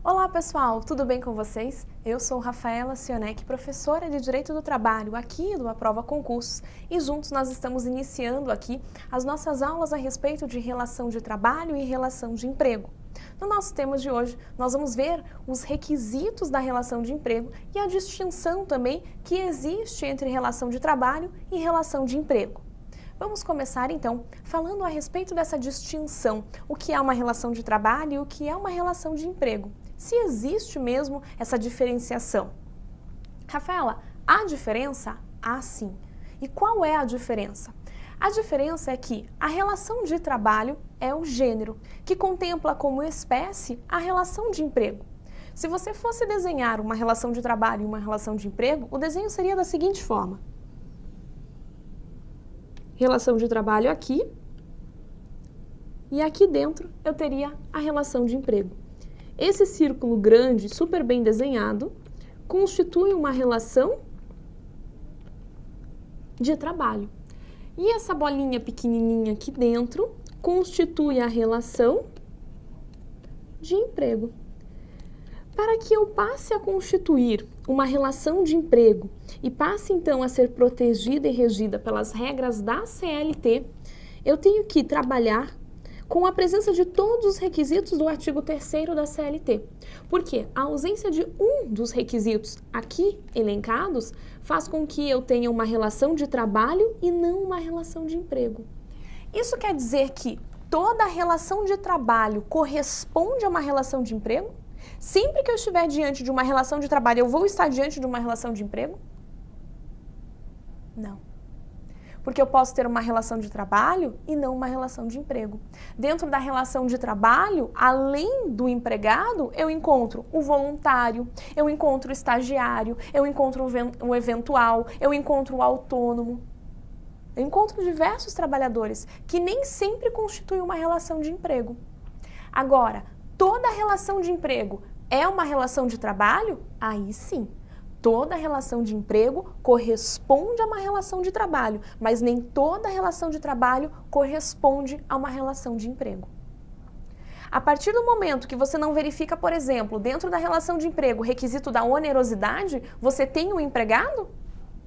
Olá pessoal, tudo bem com vocês? Eu sou Rafaela Cionek, professora de Direito do Trabalho aqui do Aprova Concursos e juntos nós estamos iniciando aqui as nossas aulas a respeito de relação de trabalho e relação de emprego. No nosso tema de hoje, nós vamos ver os requisitos da relação de emprego e a distinção também que existe entre relação de trabalho e relação de emprego. Vamos começar então falando a respeito dessa distinção, o que é uma relação de trabalho e o que é uma relação de emprego. Se existe mesmo essa diferenciação. Rafaela, há diferença? Há sim. E qual é a diferença? A diferença é que a relação de trabalho é o gênero, que contempla como espécie a relação de emprego. Se você fosse desenhar uma relação de trabalho e uma relação de emprego, o desenho seria da seguinte forma. Relação de trabalho aqui, e aqui dentro eu teria a relação de emprego. Esse círculo grande, super bem desenhado, constitui uma relação de trabalho. E essa bolinha pequenininha aqui dentro constitui a relação de emprego. Para que eu passe a constituir uma relação de emprego e passe então a ser protegida e regida pelas regras da CLT, eu tenho que trabalhar com a presença de todos os requisitos do artigo 3º da CLT. Porque a ausência de um dos requisitos aqui elencados faz com que eu tenha uma relação de trabalho e não uma relação de emprego. Isso quer dizer que toda relação de trabalho corresponde a uma relação de emprego? Sempre que eu estiver diante de uma relação de trabalho, eu vou estar diante de uma relação de emprego? Não. Porque eu posso ter uma relação de trabalho e não uma relação de emprego. Dentro da relação de trabalho, além do empregado, eu encontro o voluntário, eu encontro o estagiário, eu encontro o eventual, eu encontro o autônomo. Eu encontro diversos trabalhadores que nem sempre constituem uma relação de emprego. Agora, toda relação de emprego é uma relação de trabalho? Aí sim. Toda relação de emprego corresponde a uma relação de trabalho, mas nem toda relação de trabalho corresponde a uma relação de emprego. A partir do momento que você não verifica, por exemplo, dentro da relação de emprego o requisito da onerosidade, você tem um empregado?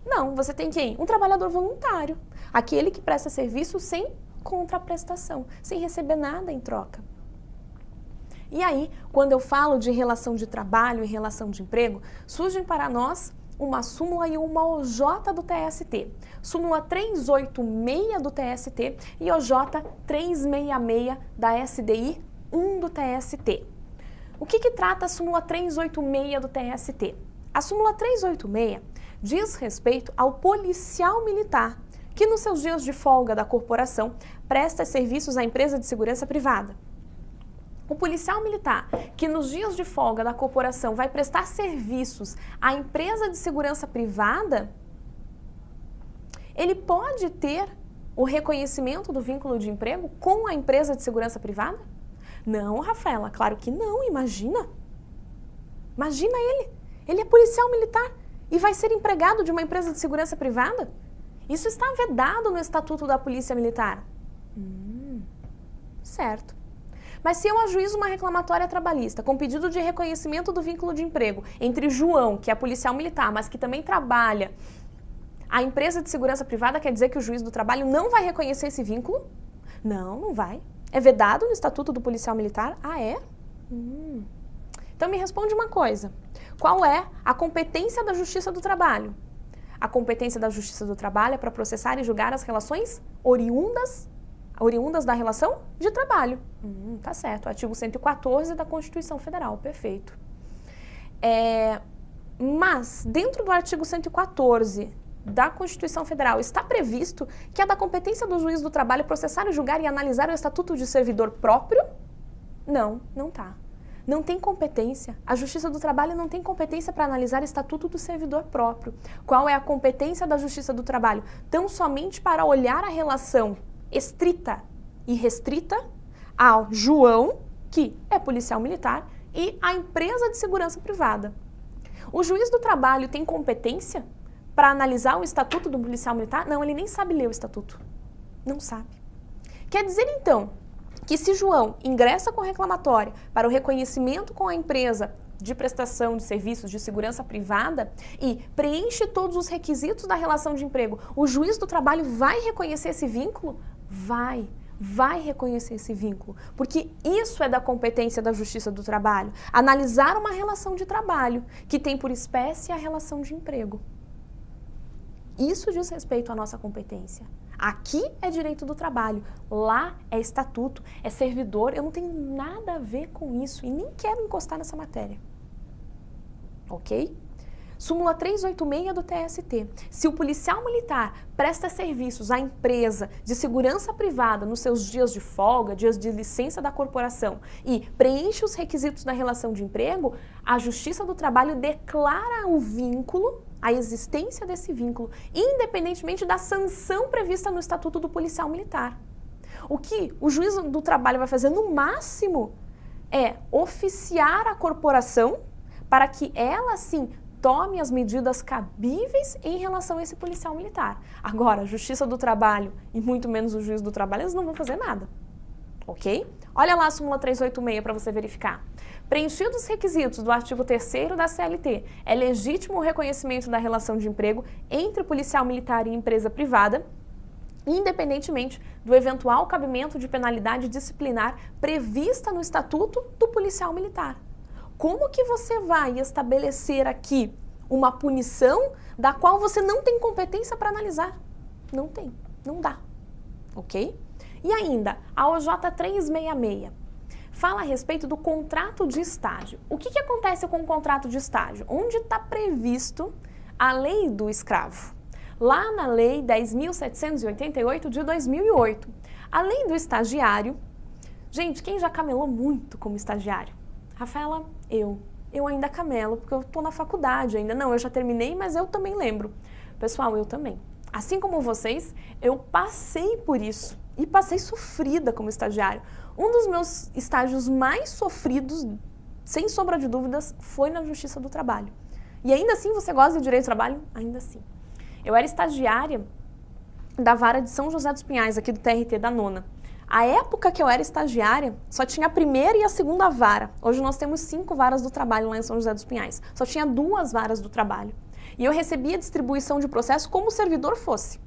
Não, você tem quem? Um trabalhador voluntário, aquele que presta serviço sem contraprestação, sem receber nada em troca. E aí, quando eu falo de relação de trabalho e relação de emprego, surgem para nós uma súmula e uma OJ do TST. Súmula 386 do TST e OJ 366 da SDI 1 do TST. O que trata a súmula 386 do TST? A súmula 386 diz respeito ao policial militar, que nos seus dias de folga da corporação presta serviços à empresa de segurança privada. O policial militar, que nos dias de folga da corporação vai prestar serviços à empresa de segurança privada, ele pode ter o reconhecimento do vínculo de emprego com a empresa de segurança privada? Não, Rafaela, claro que não, imagina. Imagina ele. Ele é policial militar e vai ser empregado de uma empresa de segurança privada? Isso está vedado no Estatuto da Polícia Militar. Certo. Mas se eu ajuizo uma reclamatória trabalhista com pedido de reconhecimento do vínculo de emprego entre João, que é policial militar, mas que também trabalha, a empresa de segurança privada, quer dizer que o juiz do trabalho não vai reconhecer esse vínculo? Não, não vai. É vedado no Estatuto do Policial Militar? Ah, é? Então me responde uma coisa. Qual é a competência da Justiça do Trabalho? A competência da Justiça do Trabalho é para processar e julgar as relações oriundas da relação de trabalho. Tá certo, artigo 114 da Constituição Federal, perfeito. Mas, dentro do artigo 114 da Constituição Federal, está previsto que é da competência do juiz do trabalho processar, julgar e analisar o estatuto de servidor próprio? Não, não tá. Não tem competência. A Justiça do Trabalho não tem competência para analisar o estatuto do servidor próprio. Qual é a competência da Justiça do Trabalho? Tão somente para olhar a relação estrita e restrita ao João, que é policial militar, e à empresa de segurança privada. O juiz do trabalho tem competência para analisar o estatuto do policial militar? Não, ele nem sabe ler o estatuto. Não sabe. Quer dizer, então, que se João ingressa com reclamatória para o reconhecimento com a empresa de prestação de serviços de segurança privada e preenche todos os requisitos da relação de emprego, o juiz do trabalho vai reconhecer esse vínculo? Vai reconhecer esse vínculo, porque isso é da competência da Justiça do Trabalho, analisar uma relação de trabalho que tem por espécie a relação de emprego. Isso diz respeito à nossa competência. Aqui é direito do trabalho, lá é estatuto, é servidor, eu não tenho nada a ver com isso e nem quero encostar nessa matéria. Ok? Súmula 386 do TST. Se o policial militar presta serviços à empresa de segurança privada nos seus dias de folga, dias de licença da corporação e preenche os requisitos da relação de emprego, a Justiça do Trabalho declara o vínculo, a existência desse vínculo, independentemente da sanção prevista no Estatuto do Policial Militar. O que o juiz do trabalho vai fazer no máximo é oficiar a corporação para que ela, sim, tome as medidas cabíveis em relação a esse policial militar. Agora, a Justiça do Trabalho e muito menos o juiz do trabalho, eles não vão fazer nada. Ok? Olha lá a súmula 386 para você verificar. Preenchidos os requisitos do artigo 3º da CLT, é legítimo o reconhecimento da relação de emprego entre policial militar e empresa privada, independentemente do eventual cabimento de penalidade disciplinar prevista no Estatuto do Policial Militar. Como que você vai estabelecer aqui uma punição da qual você não tem competência para analisar? Não tem, não dá, ok? E ainda, a OJ 366 fala a respeito do contrato de estágio. O que acontece com o contrato de estágio? Onde está previsto a lei do escravo? Lá na Lei 10.788 de 2008. A lei do estagiário, gente, quem já camelou muito como estagiário? Rafaela, eu ainda camelo, porque eu estou na faculdade ainda. Não, eu já terminei, mas eu também lembro. Pessoal, eu também. Assim como vocês, eu passei por isso e passei sofrida como estagiário. Um dos meus estágios mais sofridos, sem sombra de dúvidas, foi na Justiça do Trabalho. E ainda assim, você gosta de direito do trabalho? Ainda assim. Eu era estagiária da vara de São José dos Pinhais, aqui do TRT da Nona. A época que eu era estagiária, só tinha a primeira e a segunda vara. Hoje nós temos 5 varas do trabalho lá em São José dos Pinhais. Só tinha 2 varas do trabalho. E eu recebia distribuição de processo como o servidor fosse.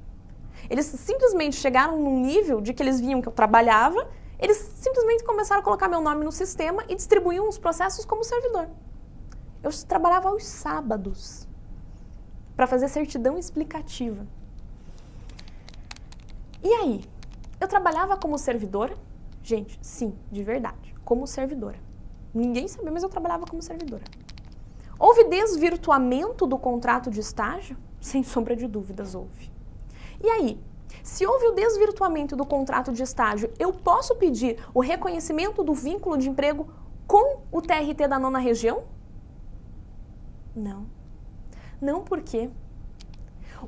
Eles simplesmente chegaram num nível de que eles viam que eu trabalhava, eles simplesmente começaram a colocar meu nome no sistema e distribuíam os processos como servidor. Eu trabalhava aos sábados para fazer certidão explicativa. E aí? Eu trabalhava como servidora? Gente, sim, de verdade, como servidora. Ninguém sabia, mas eu trabalhava como servidora. Houve desvirtuamento do contrato de estágio? Sem sombra de dúvidas, houve. E aí, se houve o desvirtuamento do contrato de estágio, eu posso pedir o reconhecimento do vínculo de emprego com o TRT da 9ª região? Não. Não, por quê?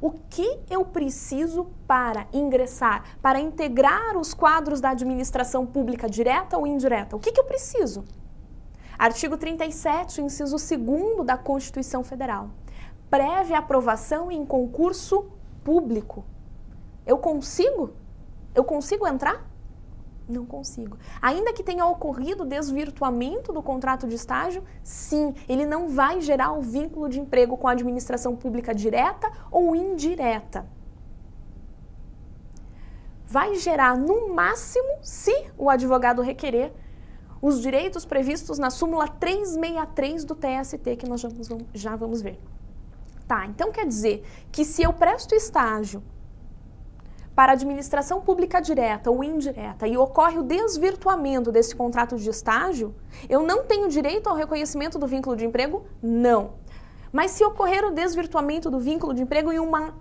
O que eu preciso para ingressar, para integrar os quadros da administração pública direta ou indireta? O que eu preciso? Artigo 37, inciso 2º da Constituição Federal. Prévia aprovação em concurso público. Eu consigo? Eu consigo entrar? Não consigo. Ainda que tenha ocorrido desvirtuamento do contrato de estágio, sim, ele não vai gerar o vínculo de emprego com a administração pública direta ou indireta. Vai gerar, no máximo, se o advogado requerer, os direitos previstos na súmula 363 do TST, que nós já vamos ver. Tá, então quer dizer que se eu presto estágio para administração pública direta ou indireta e ocorre o desvirtuamento desse contrato de estágio, eu não tenho direito ao reconhecimento do vínculo de emprego? Não. Mas se ocorrer o desvirtuamento do vínculo de emprego em uma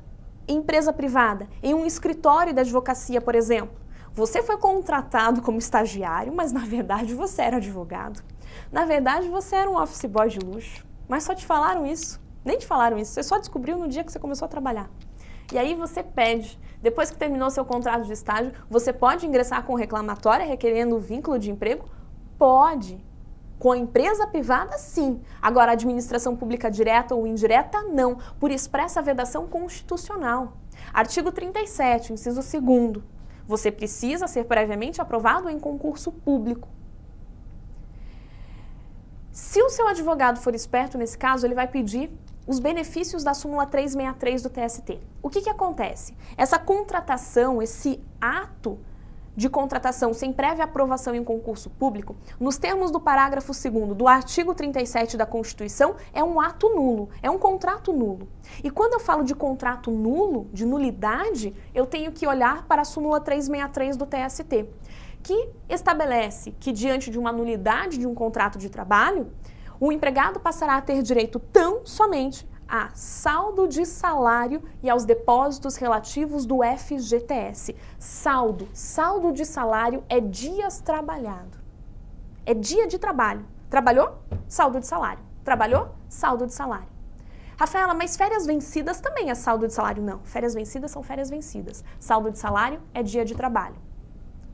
empresa privada, em um escritório da advocacia, por exemplo, você foi contratado como estagiário, mas na verdade você era advogado. Na verdade você era um office boy de luxo, mas só te falaram isso. Nem te falaram isso, você só descobriu no dia que você começou a trabalhar. E aí você pede, depois que terminou seu contrato de estágio, você pode ingressar com reclamatória requerendo o vínculo de emprego? Pode. Com a empresa privada, sim. Agora, a administração pública direta ou indireta, não, por expressa vedação constitucional. Artigo 37, inciso 2º. Você precisa ser previamente aprovado em concurso público. Se o seu advogado for esperto nesse caso, ele vai pedir os benefícios da súmula 363 do TST. O que acontece? Essa contratação, esse ato de contratação sem prévia aprovação em concurso público, nos termos do parágrafo 2º do artigo 37 da Constituição, é um ato nulo, é um contrato nulo. E quando eu falo de contrato nulo, de nulidade, eu tenho que olhar para a súmula 363 do TST, que estabelece que diante de uma nulidade de um contrato de trabalho, o empregado passará a ter direito tão somente a saldo de salário e aos depósitos relativos do FGTS. Saldo de salário é dias trabalhado. É dia de trabalho. Trabalhou? Saldo de salário. Trabalhou? Saldo de salário. Rafaela, mas férias vencidas também é saldo de salário? Não, férias vencidas são férias vencidas. Saldo de salário é dia de trabalho.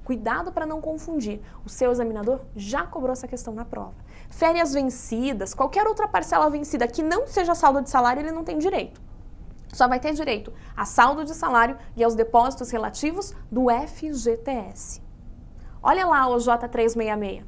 Cuidado para não confundir. O seu examinador já cobrou essa questão na prova. Férias vencidas, qualquer outra parcela vencida que não seja saldo de salário, ele não tem direito. Só vai ter direito a saldo de salário e aos depósitos relativos do FGTS. Olha lá o J366.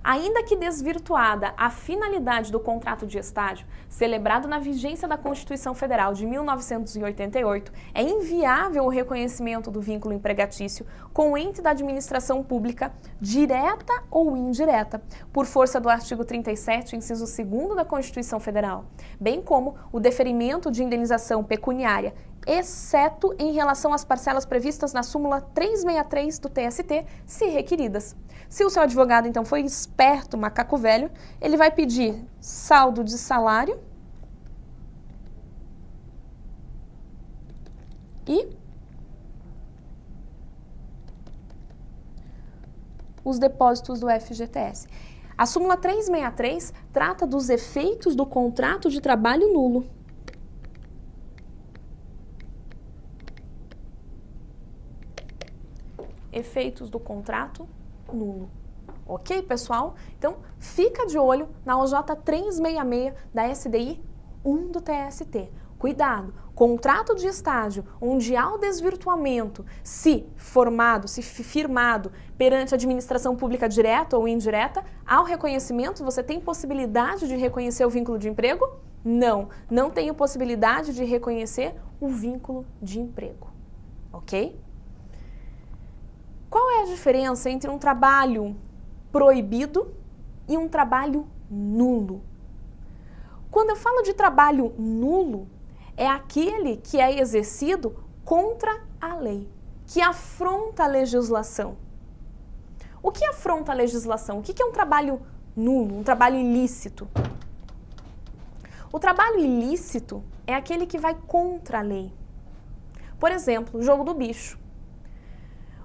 Ainda que desvirtuada a finalidade do contrato de estágio, celebrado na vigência da Constituição Federal de 1988, é inviável o reconhecimento do vínculo empregatício com o ente da administração pública, direta ou indireta, por força do artigo 37, inciso 2º da Constituição Federal, bem como o deferimento de indenização pecuniária, exceto em relação às parcelas previstas na súmula 363 do TST, se requeridas. Se o seu advogado, então, foi esperto, macaco velho, ele vai pedir saldo de salário e os depósitos do FGTS. A súmula 363 trata dos efeitos do contrato de trabalho nulo. Efeitos do contrato nulo. Ok, pessoal? Então, fica de olho na OJ 366 da SDI 1 do TST. Cuidado, contrato de estágio onde há o desvirtuamento, se firmado perante a administração pública direta ou indireta, há o reconhecimento, você tem possibilidade de reconhecer o vínculo de emprego? Não, não tenho possibilidade de reconhecer o vínculo de emprego. Ok? Qual é a diferença entre um trabalho proibido e um trabalho nulo? Quando eu falo de trabalho nulo, é aquele que é exercido contra a lei, que afronta a legislação. O que afronta a legislação? O que é um trabalho nulo, um trabalho ilícito? O trabalho ilícito é aquele que vai contra a lei. Por exemplo, o jogo do bicho.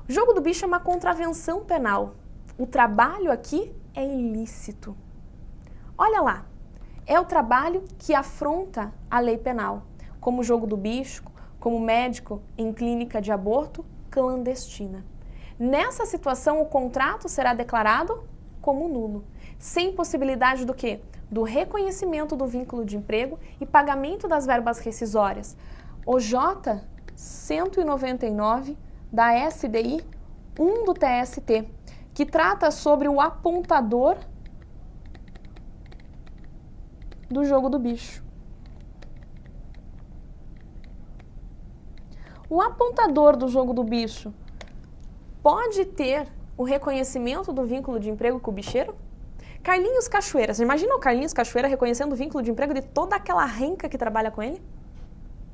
O jogo do bicho é uma contravenção penal. O trabalho aqui é ilícito. Olha lá, é o trabalho que afronta a lei penal, como o jogo do bicho, como médico em clínica de aborto clandestina. Nessa situação, o contrato será declarado como nulo, sem possibilidade do quê? Do reconhecimento do vínculo de emprego e pagamento das verbas rescisórias. O J 199 da SDI 1 do TST, que trata sobre o apontador do jogo do bicho. O apontador do jogo do bicho pode ter o reconhecimento do vínculo de emprego com o bicheiro? Carlinhos Cachoeira, você imagina o Carlinhos Cachoeira reconhecendo o vínculo de emprego de toda aquela renca que trabalha com ele?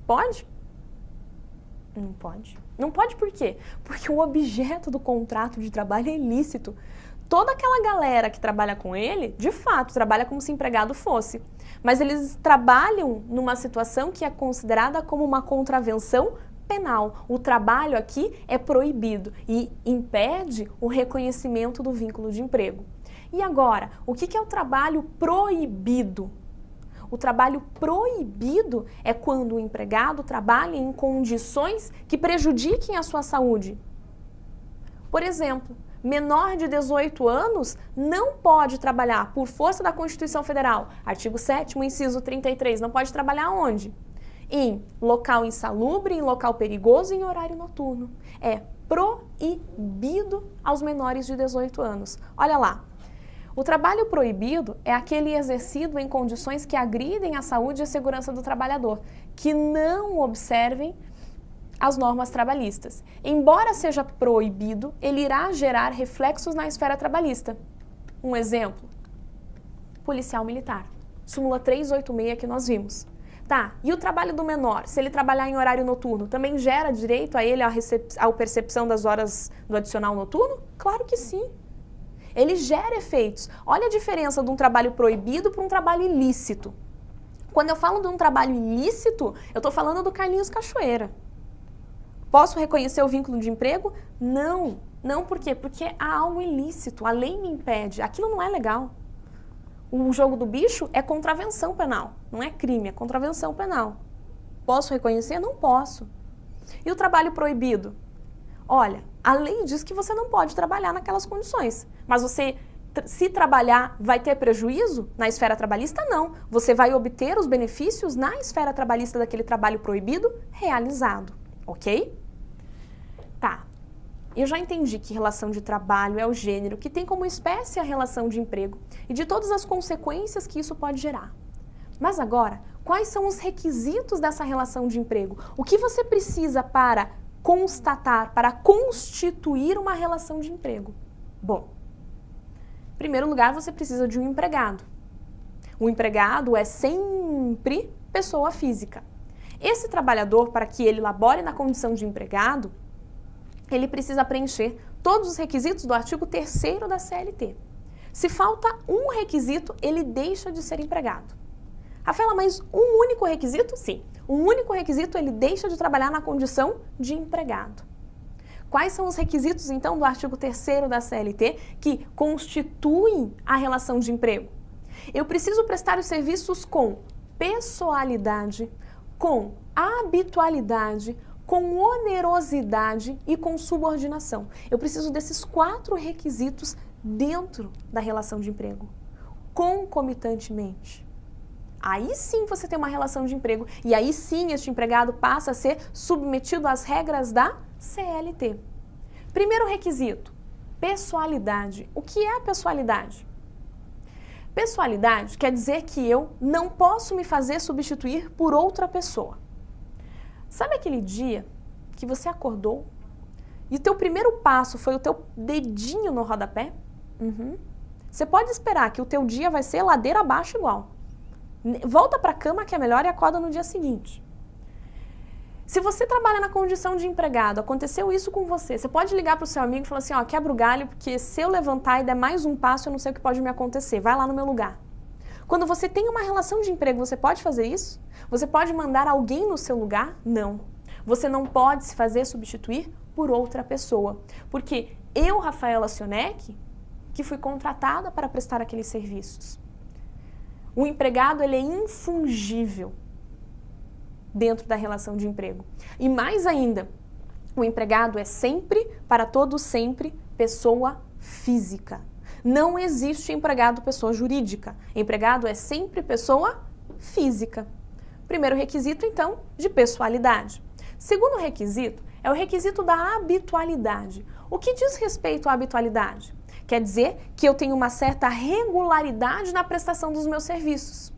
Pode? Não pode. Não pode por quê? Porque o objeto do contrato de trabalho é ilícito. Toda aquela galera que trabalha com ele, de fato, trabalha como se empregado fosse. Mas eles trabalham numa situação que é considerada como uma contravenção penal. O trabalho aqui é proibido e impede o reconhecimento do vínculo de emprego. E agora, o que é o trabalho proibido? O trabalho proibido é quando o empregado trabalha em condições que prejudiquem a sua saúde. Por exemplo, menor de 18 anos não pode trabalhar por força da Constituição Federal. Artigo 7º, inciso 33, não pode trabalhar onde? Em local insalubre, em local perigoso e em horário noturno. É proibido aos menores de 18 anos. Olha lá. O trabalho proibido é aquele exercido em condições que agridem a saúde e a segurança do trabalhador, que não observem as normas trabalhistas. Embora seja proibido, ele irá gerar reflexos na esfera trabalhista. Um exemplo, policial militar, súmula 386 que nós vimos. Tá, e o trabalho do menor, se ele trabalhar em horário noturno, também gera direito a ele à percepção das horas do adicional noturno? Claro que sim. Ele gera efeitos. Olha a diferença de um trabalho proibido para um trabalho ilícito. Quando eu falo de um trabalho ilícito, eu estou falando do Carlinhos Cachoeira. Posso reconhecer o vínculo de emprego? Não. Não por quê? Porque há algo ilícito, a lei me impede. Aquilo não é legal. O jogo do bicho é contravenção penal, não é crime, é contravenção penal. Posso reconhecer? Não posso. E o trabalho proibido? Olha, a lei diz que você não pode trabalhar naquelas condições, mas você, se trabalhar, vai ter prejuízo na esfera trabalhista? Não. Você vai obter os benefícios na esfera trabalhista daquele trabalho proibido realizado, ok? Tá. Eu já entendi que relação de trabalho é o gênero que tem como espécie a relação de emprego e de todas as consequências que isso pode gerar. Mas agora, quais são os requisitos dessa relação de emprego? O que você precisa para constatar, para constituir uma relação de emprego? Bom, em primeiro lugar, você precisa de um empregado. O empregado é sempre pessoa física. Esse trabalhador, para que ele labore na condição de empregado, ele precisa preencher todos os requisitos do artigo 3º da CLT. Se falta um requisito, ele deixa de ser empregado. Rafaela, mas um único requisito? Sim. Um único requisito, ele deixa de trabalhar na condição de empregado. Quais são os requisitos, então, do artigo 3º da CLT que constituem a relação de emprego? Eu preciso prestar os serviços com pessoalidade, com habitualidade, com onerosidade e com subordinação. Eu preciso desses 4 requisitos dentro da relação de emprego, concomitantemente. Aí sim você tem uma relação de emprego e aí sim este empregado passa a ser submetido às regras da CLT. Primeiro requisito, pessoalidade. O que é a pessoalidade? Pessoalidade quer dizer que eu não posso me fazer substituir por outra pessoa. Sabe aquele dia que você acordou e o teu primeiro passo foi o teu dedinho no rodapé? Você pode esperar que o teu dia vai ser ladeira abaixo igual. Volta para a cama que é melhor e acorda no dia seguinte. Se você trabalha na condição de empregado, aconteceu isso com você, você pode ligar para o seu amigo e falar assim, ó, quebra o galho, porque se eu levantar e der mais um passo, eu não sei o que pode me acontecer, vai lá no meu lugar. Quando você tem uma relação de emprego, você pode fazer isso? Você pode mandar alguém no seu lugar? Não. Você não pode se fazer substituir por outra pessoa. Porque eu, Rafaela Sionek, que fui contratada para prestar aqueles serviços. O empregado, ele é infungível dentro da relação de emprego. E mais ainda, o empregado é sempre, para todo sempre, pessoa física. Não existe empregado pessoa jurídica. Empregado é sempre pessoa física. Primeiro requisito, então, de pessoalidade. Segundo requisito é o requisito da habitualidade. O que diz respeito à habitualidade? Quer dizer que eu tenho uma certa regularidade na prestação dos meus serviços.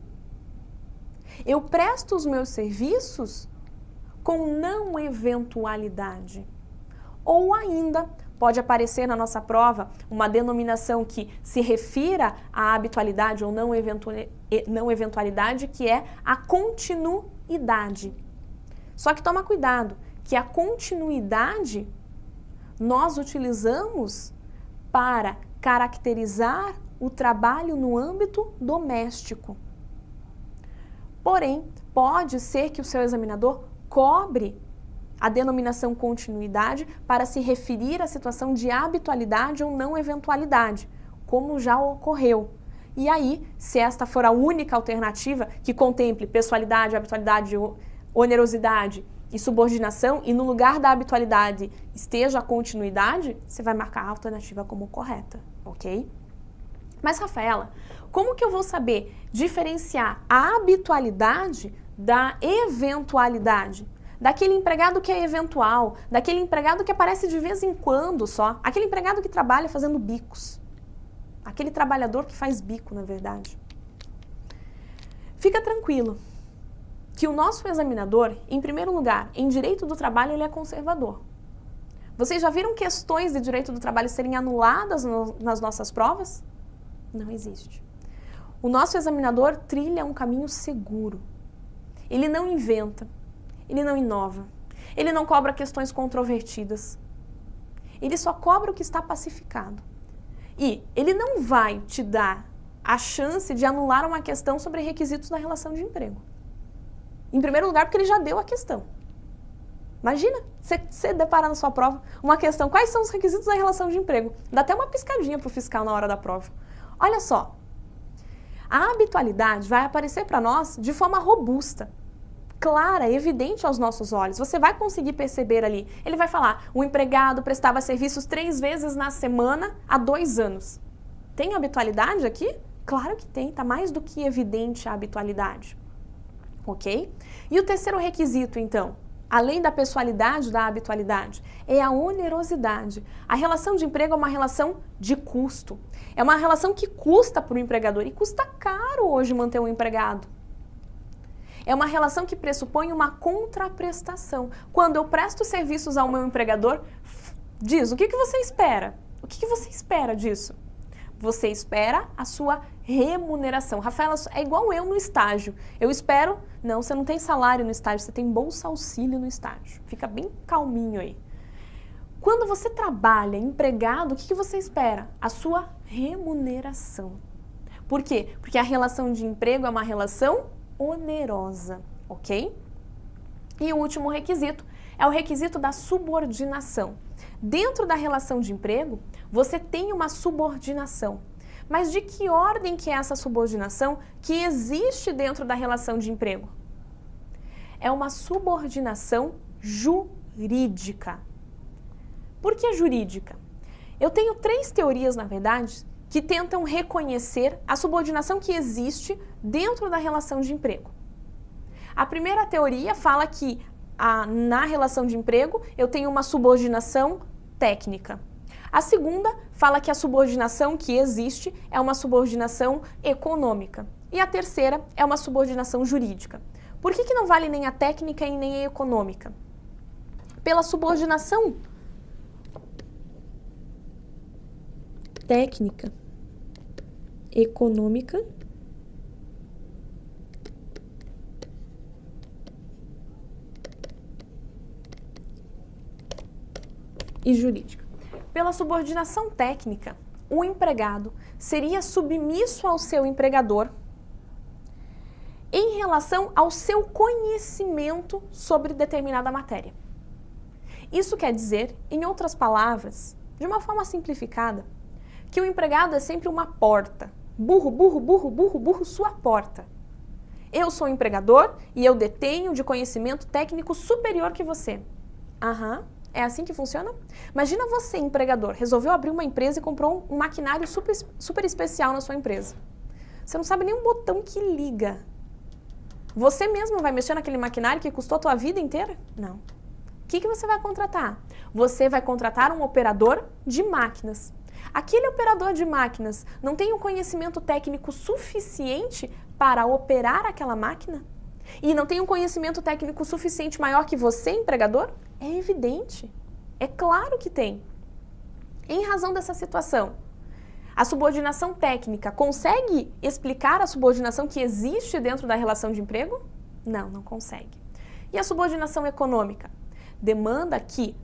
Eu presto os meus serviços com não eventualidade. Ou ainda, pode aparecer na nossa prova uma denominação que se refira à habitualidade ou não eventualidade, que é a continuidade. Só que toma cuidado, que a continuidade nós utilizamos para caracterizar o trabalho no âmbito doméstico. Porém, pode ser que o seu examinador cobre a denominação continuidade para se referir à situação de habitualidade ou não eventualidade, como já ocorreu. E aí, se esta for a única alternativa que contemple pessoalidade, habitualidade, onerosidade e subordinação, e no lugar da habitualidade esteja a continuidade, você vai marcar a alternativa como correta, ok? Mas, Rafaela, como que eu vou saber diferenciar a habitualidade da eventualidade? daquele empregado que é eventual, daquele empregado que aparece de vez em quando só, aquele empregado que trabalha fazendo bicos, aquele trabalhador que faz bico, na verdade. Fica tranquilo que o nosso examinador, em primeiro lugar, em direito do trabalho, ele é conservador. Vocês já viram questões de direito do trabalho serem anuladas nas nossas provas? Não existe. O nosso examinador trilha um caminho seguro. Ele não inventa, ele não inova, ele não cobra questões controvertidas. Ele só cobra o que está pacificado. E ele não vai te dar a chance de anular uma questão sobre requisitos da relação de emprego. Em primeiro lugar, porque ele já deu a questão. Imagina, você deparar na sua prova uma questão, quais são os requisitos da relação de emprego? Dá até uma piscadinha para o fiscal na hora da prova. Olha só, a habitualidade vai aparecer para nós de forma robusta, clara, evidente aos nossos olhos. Você vai conseguir perceber ali. Ele vai falar, o empregado prestava serviços 3 vezes na semana há 2 anos. Tem habitualidade aqui? Claro que tem, está mais do que evidente a habitualidade. Ok? E o terceiro requisito, então, além da pessoalidade, da habitualidade, é a onerosidade. A relação de emprego é uma relação de custo. É uma relação que custa para o empregador e custa caro hoje manter um empregado. É uma relação que pressupõe uma contraprestação. Quando eu presto serviços ao meu empregador, diz, o que você espera? O que você espera disso? Você espera a sua remuneração. Rafaela, é igual eu no estágio. Eu espero... Não, você não tem salário no estágio, você tem bolsa auxílio no estágio. Fica bem calminho aí. Quando você trabalha empregado, o que você espera? A sua remuneração. Por quê? Porque a relação de emprego é uma relação onerosa, ok? E o último requisito é o requisito da subordinação. Dentro da relação de emprego, você tem uma subordinação. Mas de que ordem que é essa subordinação que existe dentro da relação de emprego? É uma subordinação jurídica. Por que jurídica? Eu tenho 3 teorias, na verdade, que tentam reconhecer a subordinação que existe dentro da relação de emprego. A primeira teoria fala que na relação de emprego eu tenho uma subordinação técnica. A segunda fala que a subordinação que existe é uma subordinação econômica. E a terceira é uma subordinação jurídica. Por que não vale nem a técnica e nem a econômica? Pela subordinação técnica, econômica e jurídica. Pela subordinação técnica, o empregado seria submisso ao seu empregador em relação ao seu conhecimento sobre determinada matéria. Isso quer dizer, em outras palavras, de uma forma simplificada, que o empregado é sempre uma porta. Burro, burro, burro, burro, burro, sua porta. Eu sou empregador e eu detenho de conhecimento técnico superior que você. Aham. É assim que funciona? Imagina você, empregador, resolveu abrir uma empresa e comprou um maquinário super especial na sua empresa. Você não sabe nem um botão que liga. Você mesmo vai mexer naquele maquinário que custou a tua vida inteira? Não. O que você vai contratar? Você vai contratar um operador de máquinas. Aquele operador de máquinas não tem um conhecimento técnico suficiente para operar aquela máquina? E não tem um conhecimento técnico suficiente maior que você, empregador? É evidente. É claro que tem. Em razão dessa situação, a subordinação técnica consegue explicar a subordinação que existe dentro da relação de emprego? Não, não consegue. E a subordinação econômica? Demanda que,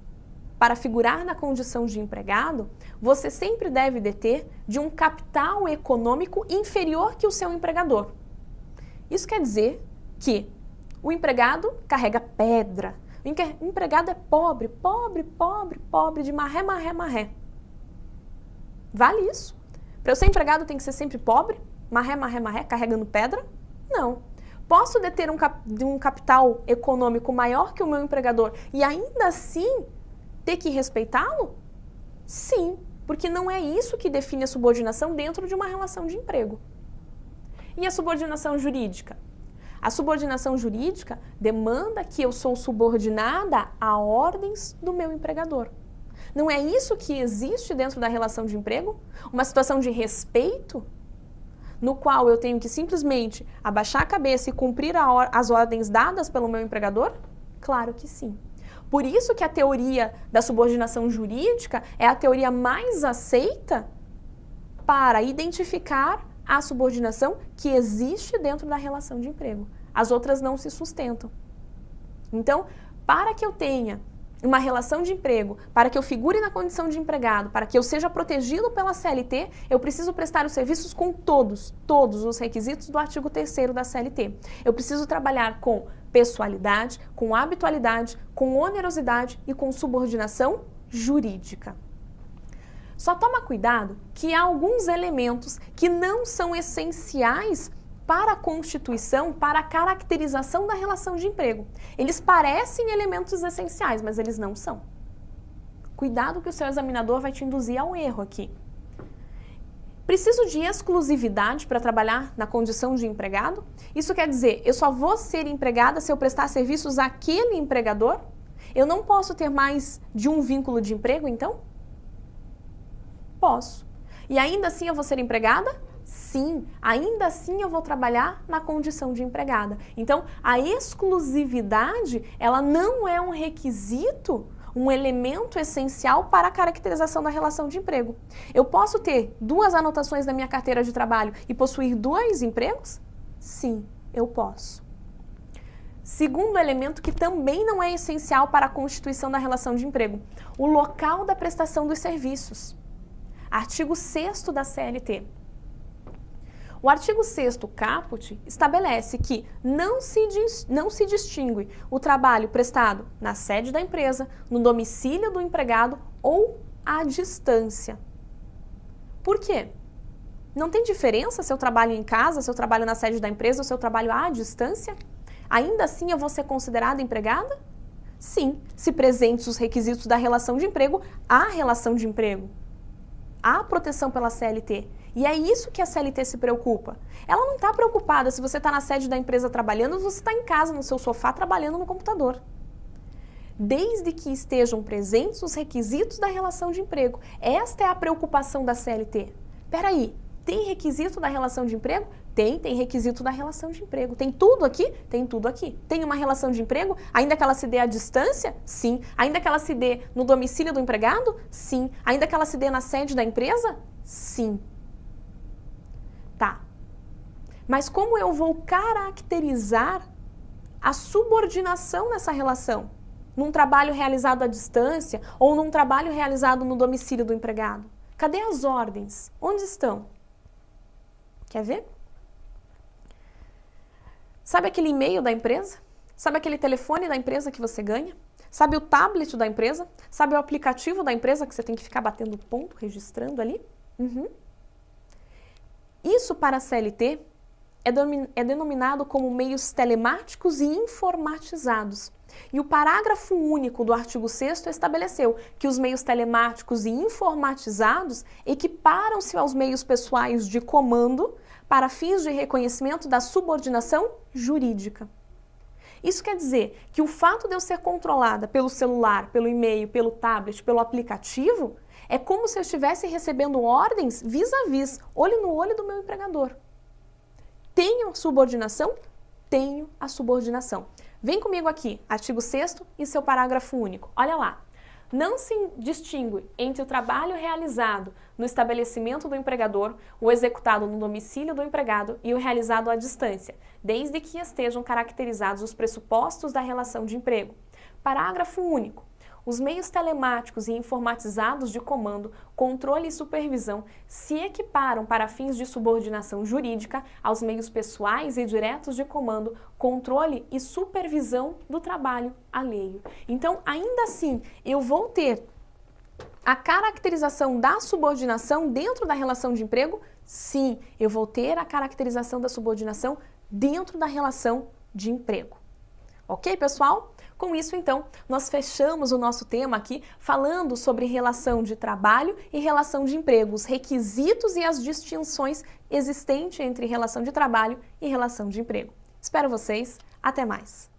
para figurar na condição de empregado, você sempre deve deter de um capital econômico inferior que o seu empregador. Isso quer dizer que o empregado carrega pedra. O empregado é pobre, pobre, pobre, pobre, de marré, marré, marré. Vale isso? Para eu ser empregado tem que ser sempre pobre, marré, marré, marré, carregando pedra? Não. Posso deter um capital econômico maior que o meu empregador e ainda assim ter que respeitá-lo? Sim, porque não é isso que define a subordinação dentro de uma relação de emprego. E a subordinação jurídica? A subordinação jurídica demanda que eu sou subordinada a ordens do meu empregador. Não é isso que existe dentro da relação de emprego? Uma situação de respeito, no qual eu tenho que simplesmente abaixar a cabeça e cumprir as ordens dadas pelo meu empregador? Claro que sim. Por isso que a teoria da subordinação jurídica é a teoria mais aceita para identificar a subordinação que existe dentro da relação de emprego. As outras não se sustentam. Então, para que eu tenha uma relação de emprego, para que eu figure na condição de empregado, para que eu seja protegido pela CLT, eu preciso prestar os serviços com todos os requisitos do artigo 3º da CLT. Eu preciso trabalhar com pessoalidade, com habitualidade, com onerosidade e com subordinação jurídica. Só toma cuidado que há alguns elementos que não são essenciais para a constituição, para a caracterização da relação de emprego. Eles parecem elementos essenciais, mas eles não são. Cuidado que o seu examinador vai te induzir ao erro aqui. Preciso de exclusividade para trabalhar na condição de empregado? Isso quer dizer, eu só vou ser empregada se eu prestar serviços àquele empregador? Eu não posso ter mais de um vínculo de emprego, então? Posso. E ainda assim eu vou ser empregada? Sim, ainda assim eu vou trabalhar na condição de empregada. Então, a exclusividade, ela não é um requisito, um elemento essencial para a caracterização da relação de emprego. Eu posso ter 2 anotações na minha carteira de trabalho e possuir 2 empregos? Sim, eu posso. Segundo elemento que também não é essencial para a constituição da relação de emprego, o local da prestação dos serviços. Artigo 6º da CLT. O artigo 6º caput estabelece que não se distingue o trabalho prestado na sede da empresa, no domicílio do empregado ou à distância. Por quê? Não tem diferença se eu trabalho em casa, se eu trabalho na sede da empresa ou se eu trabalho à distância? Ainda assim eu vou ser considerada empregada? Sim, se presentes os requisitos da relação de emprego, há relação de emprego. Há proteção pela CLT. E é isso que a CLT se preocupa. Ela não está preocupada se você está na sede da empresa trabalhando ou se você está em casa, no seu sofá, trabalhando no computador. Desde que estejam presentes os requisitos da relação de emprego. Esta é a preocupação da CLT. Peraí, tem requisito da relação de emprego? Tem requisito da relação de emprego. Tem tudo aqui? Tem tudo aqui. Tem uma relação de emprego? Ainda que ela se dê à distância? Sim. Ainda que ela se dê no domicílio do empregado? Sim. Ainda que ela se dê na sede da empresa? Sim. Tá. Mas como eu vou caracterizar a subordinação nessa relação? Num trabalho realizado à distância ou num trabalho realizado no domicílio do empregado? Cadê as ordens? Onde estão? Quer ver? Sabe aquele e-mail da empresa? Sabe aquele telefone da empresa que você ganha? Sabe o tablet da empresa? Sabe o aplicativo da empresa que você tem que ficar batendo ponto, registrando ali? Isso para a CLT é denominado como meios telemáticos e informatizados. E o parágrafo único do artigo 6º estabeleceu que os meios telemáticos e informatizados equiparam-se aos meios pessoais de comando para fins de reconhecimento da subordinação jurídica. Isso quer dizer que o fato de eu ser controlada pelo celular, pelo e-mail, pelo tablet, pelo aplicativo, é como se eu estivesse recebendo ordens vis-a-vis, olho no olho do meu empregador. Tenho subordinação? Tenho a subordinação. Vem comigo aqui, artigo 6º e seu parágrafo único. Olha lá. Não se distingue entre o trabalho realizado no estabelecimento do empregador, o executado no domicílio do empregado e o realizado à distância, desde que estejam caracterizados os pressupostos da relação de emprego. Parágrafo único. Os meios telemáticos e informatizados de comando, controle e supervisão se equiparam para fins de subordinação jurídica aos meios pessoais e diretos de comando, controle e supervisão do trabalho alheio. Então, ainda assim, eu vou ter a caracterização da subordinação dentro da relação de emprego? Sim, eu vou ter a caracterização da subordinação dentro da relação de emprego. Ok, pessoal? Com isso, então, nós fechamos o nosso tema aqui falando sobre relação de trabalho e relação de emprego, os requisitos e as distinções existentes entre relação de trabalho e relação de emprego. Espero vocês. Até mais!